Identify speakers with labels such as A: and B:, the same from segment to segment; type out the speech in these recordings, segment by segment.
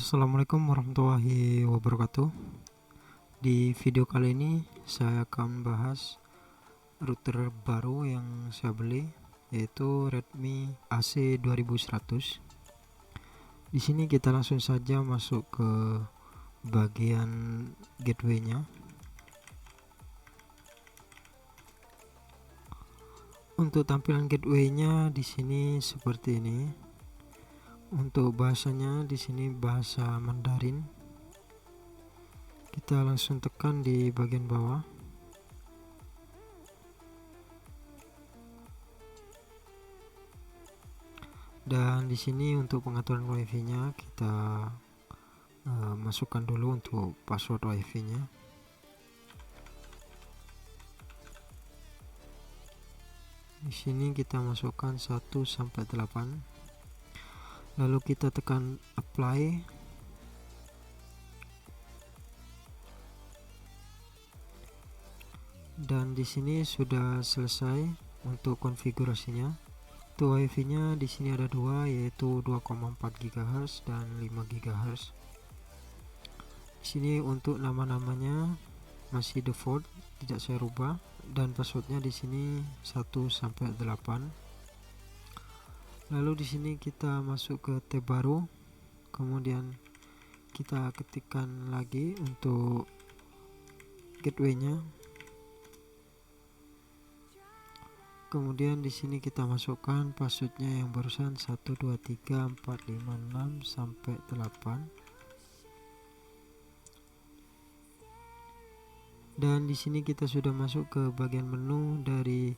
A: Assalamualaikum warahmatullahi wabarakatuh. Di video kali ini saya akan bahas router baru yang saya beli, yaitu Redmi AC 2100. Di sini kita langsung saja masuk ke bagian gateway-nya. Untuk tampilan gateway-nya di sini seperti ini. Untuk bahasanya di sini bahasa Mandarin. Kita langsung tekan di bagian bawah. Dan di sini untuk pengaturan WiFi-nya kita masukkan dulu untuk password WiFi-nya. Di sini kita masukkan 1 sampai 8. Lalu kita tekan apply. Dan di sini sudah selesai untuk konfigurasinya. Untuk WiFi-nya di sini ada dua, yaitu 2,4 GHz dan 5 GHz. Di sini untuk nama-namanya masih default, tidak saya rubah, dan passwordnya di sini 1 sampai 8. Lalu di sini kita masuk ke tab baru, kemudian kita ketikkan lagi untuk gateway-nya. Kemudian di sini kita masukkan passwordnya yang barusan 1 2 3 4 5 6 sampai 8. Dan di sini kita sudah masuk ke bagian menu dari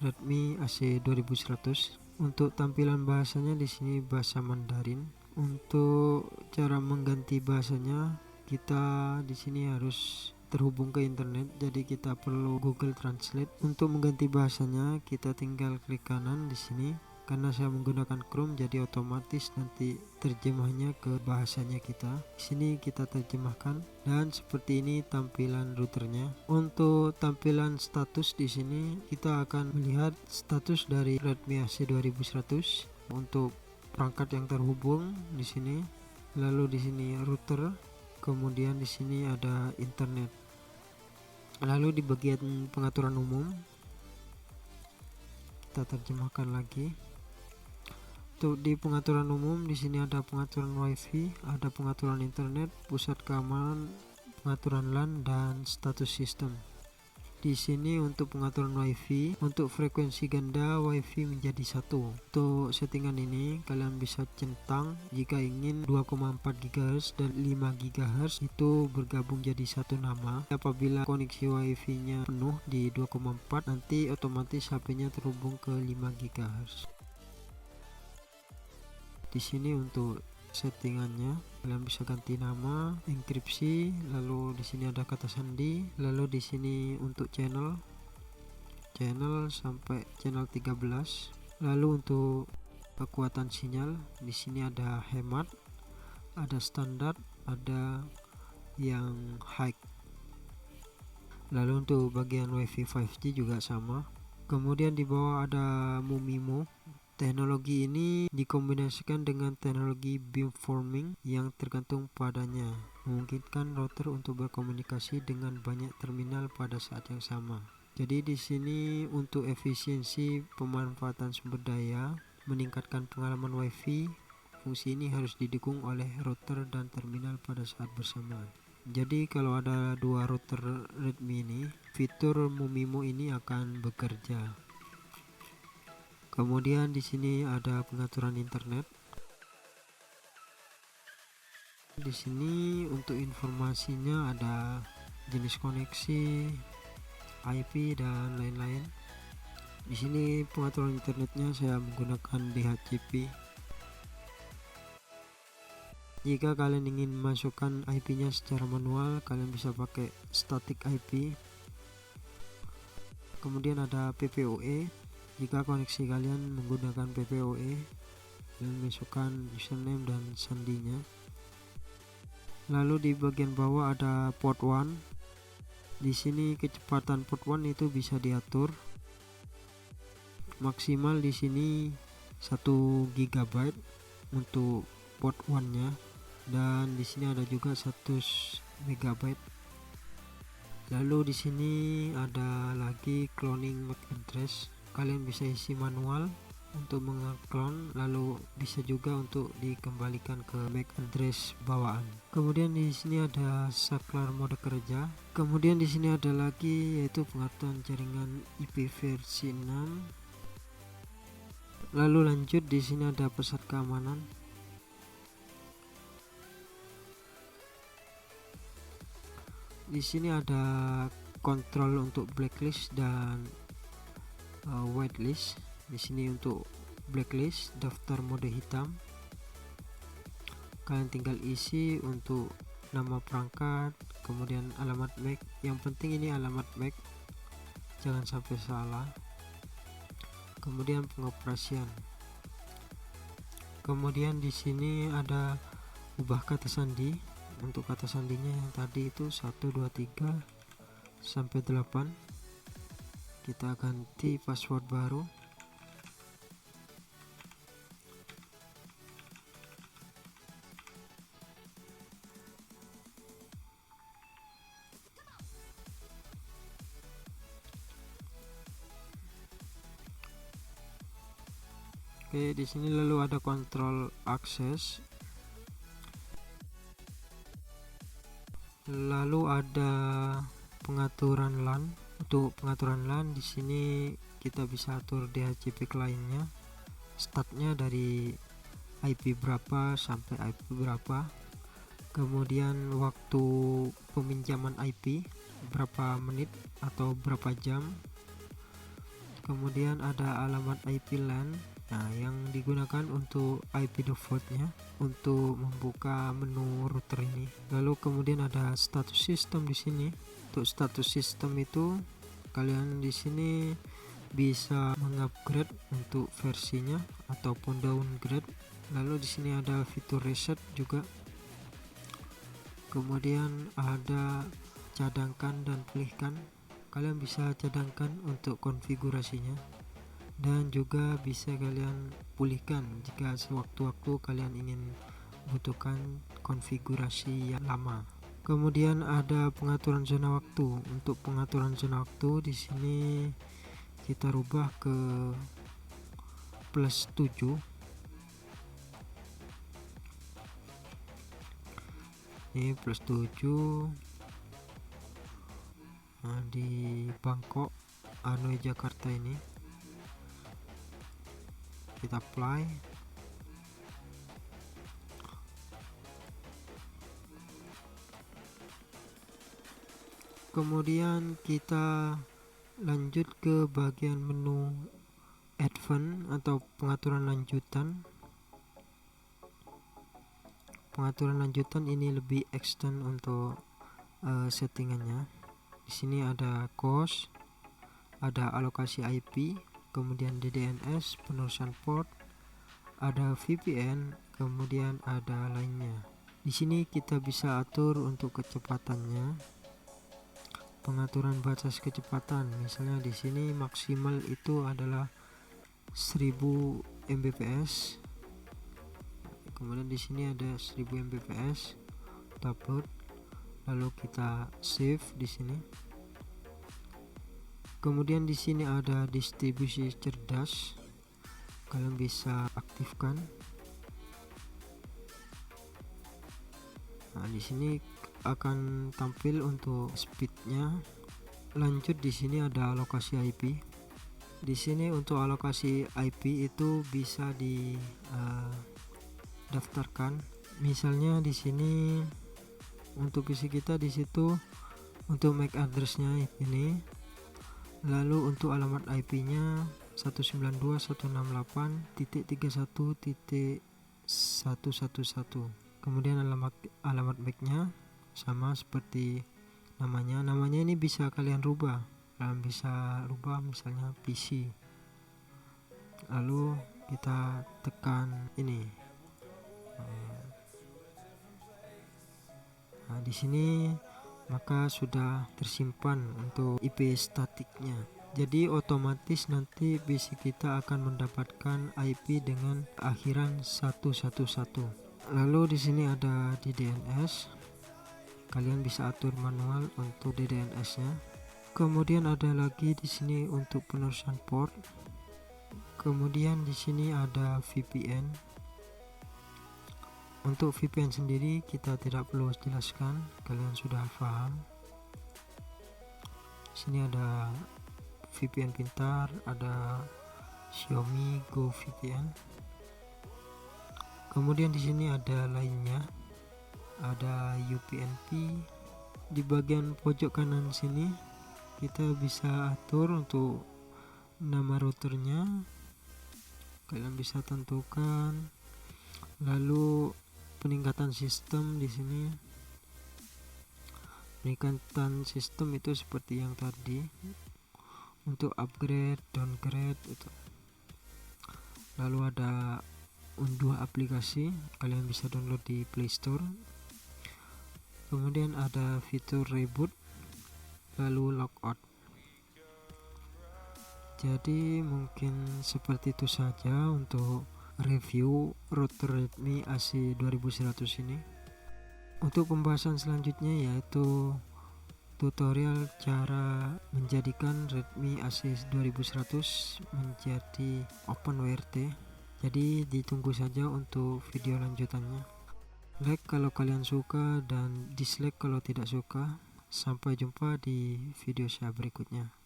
A: Redmi AC 2100. Untuk tampilan bahasanya di sini bahasa Mandarin. Untuk cara mengganti bahasanya, kita di sini harus terhubung ke internet, jadi kita perlu Google Translate. Untuk mengganti bahasanya, kita tinggal klik kanan di sini. Karena saya menggunakan Chrome, jadi otomatis nanti terjemahnya ke bahasanya kita. Di sini kita terjemahkan, dan seperti ini tampilan routernya. Untuk tampilan status di sini kita akan melihat status dari Redmi AC 2100 untuk perangkat yang terhubung di sini. Lalu di sini router, kemudian di sini ada internet. Lalu di bagian pengaturan umum kita terjemahkan lagi. Untuk di pengaturan umum di sini ada pengaturan WiFi, ada pengaturan internet, pusat keamanan, pengaturan LAN, dan status sistem. Di sini untuk pengaturan WiFi, untuk frekuensi ganda WiFi menjadi 1. Untuk settingan ini kalian bisa centang jika ingin 2,4 GHz dan 5 GHz itu bergabung jadi satu nama. Apabila koneksi WiFi-nya penuh di 2,4, nanti otomatis HP-nya terhubung ke 5 GHz. Di sini untuk settingannya kalian bisa ganti nama, enkripsi, lalu di sini ada kata sandi, lalu di sini untuk channel sampai channel 13. Lalu untuk kekuatan sinyal di sini ada hemat, ada standar, ada yang high. Lalu untuk bagian WiFi 5G juga sama. Kemudian di bawah ada MUMIMO. Teknologi ini dikombinasikan dengan teknologi beamforming yang tergantung padanya, memungkinkan router untuk berkomunikasi dengan banyak terminal pada saat yang sama. Jadi di sini untuk efisiensi pemanfaatan sumber daya, meningkatkan pengalaman WiFi, fungsi ini harus didukung oleh router dan terminal pada saat bersamaan. Jadi kalau ada dua router Redmi ini, fitur MUMIMO ini akan bekerja. Kemudian di sini ada pengaturan internet. Di sini untuk informasinya ada jenis koneksi, IP, dan lain-lain. Di sini pengaturan internetnya saya menggunakan DHCP. Jika kalian ingin masukkan IP-nya secara manual, kalian bisa pakai static IP. Kemudian ada PPOE. Jika koneksi kalian menggunakan PPOE, kalian masukkan username dan sandinya. Lalu di bagian bawah ada port 1. Di sini kecepatan port 1 itu bisa diatur. Maksimal di sini 1 GB untuk port 1-nya. dan di sini ada juga 100 MB. Lalu di sini ada lagi cloning MAC address. Kalian bisa isi manual untuk mengclone, lalu bisa juga untuk dikembalikan ke MAC address bawaan. Kemudian di sini ada saklar mode kerja. Kemudian di sini ada lagi yaitu pengaturan jaringan IP versi 6. Lalu lanjut, di sini ada pesan keamanan. Di sini ada kontrol untuk blacklist dan whitelist. Di sini untuk blacklist daftar mode hitam. Kalian tinggal isi untuk nama perangkat, kemudian alamat MAC. Yang penting ini alamat MAC, jangan sampai salah. Kemudian pengoperasian. Kemudian di sini ada ubah kata sandi. Untuk kata sandinya yang tadi itu 1 2 3 sampai 8. Kita ganti password baru. Oke, di sini lalu ada kontrol akses. Lalu ada pengaturan LAN. Untuk pengaturan LAN di sini kita bisa atur DHCP clientnya, startnya dari IP berapa sampai IP berapa, kemudian waktu peminjaman IP berapa menit atau berapa jam, kemudian ada alamat IP LAN. Nah, yang digunakan untuk IP defaultnya untuk membuka menu router ini. Lalu kemudian ada status sistem di sini. Untuk status sistem itu kalian di sini bisa mengupgrade untuk versinya ataupun downgrade. Lalu di sini ada fitur reset juga. Kemudian ada cadangkan dan pulihkan. Kalian bisa cadangkan untuk konfigurasinya, dan juga bisa kalian pulihkan jika sewaktu-waktu kalian ingin butuhkan konfigurasi yang lama. Kemudian ada pengaturan zona waktu. Untuk pengaturan zona waktu di sini kita rubah ke +7. Ini +7. Nah, di Bangkok, Hanoi, Jakarta ini kita apply. Kemudian kita lanjut ke bagian menu advance atau pengaturan lanjutan. Pengaturan lanjutan ini lebih extend untuk settingannya. Di sini ada cost, ada alokasi IP, kemudian DDNS, penerusan port, ada VPN, kemudian ada lainnya. Di sini kita bisa atur untuk kecepatannya, pengaturan batas kecepatan. Misalnya di sini maksimal itu adalah 1000 Mbps. Kemudian di sini ada 1000 Mbps. Upload, lalu kita save di sini. Kemudian di sini ada distribusi cerdas. Kalian bisa aktifkan. Nah, di sini akan tampil untuk speednya. Lanjut, di sini ada alokasi IP. Di sini untuk alokasi IP itu bisa di daftarkan. Misalnya di sini untuk PC kita di situ untuk MAC addressnya ini. Lalu untuk alamat IP-nya 192.168.31.111. Kemudian alamat MAC-nya sama seperti namanya. Namanya ini bisa kalian rubah. Kalian bisa rubah misalnya PC. Lalu kita tekan ini. Nah, di sini maka sudah tersimpan untuk IP statiknya. Jadi otomatis nanti PC kita akan mendapatkan IP dengan akhiran 111. Lalu di sini ada di DNS, kalian bisa atur manual untuk DNS-nya. Kemudian ada lagi di sini untuk penerusan port. Kemudian di sini ada VPN. Untuk VPN sendiri kita tidak perlu jelaskan, kalian sudah paham. Di sini ada VPN pintar, ada Xiaomi Go VPN. Kemudian di sini ada lainnya, ada UPnP. Di bagian pojok kanan sini kita bisa atur untuk nama routernya, kalian bisa tentukan. Lalu peningkatan sistem, di sini peningkatan sistem itu seperti yang tadi, untuk upgrade, downgrade itu. Lalu ada unduh aplikasi, kalian bisa download di Play Store. Kemudian ada fitur reboot, lalu logout. Jadi mungkin seperti itu saja untuk review router Redmi AC 2100 ini. Untuk pembahasan selanjutnya yaitu tutorial cara menjadikan Redmi AC 2100 menjadi OpenWRT. Jadi ditunggu saja untuk video lanjutannya. Like kalau kalian suka dan dislike kalau tidak suka. Sampai jumpa di video saya berikutnya.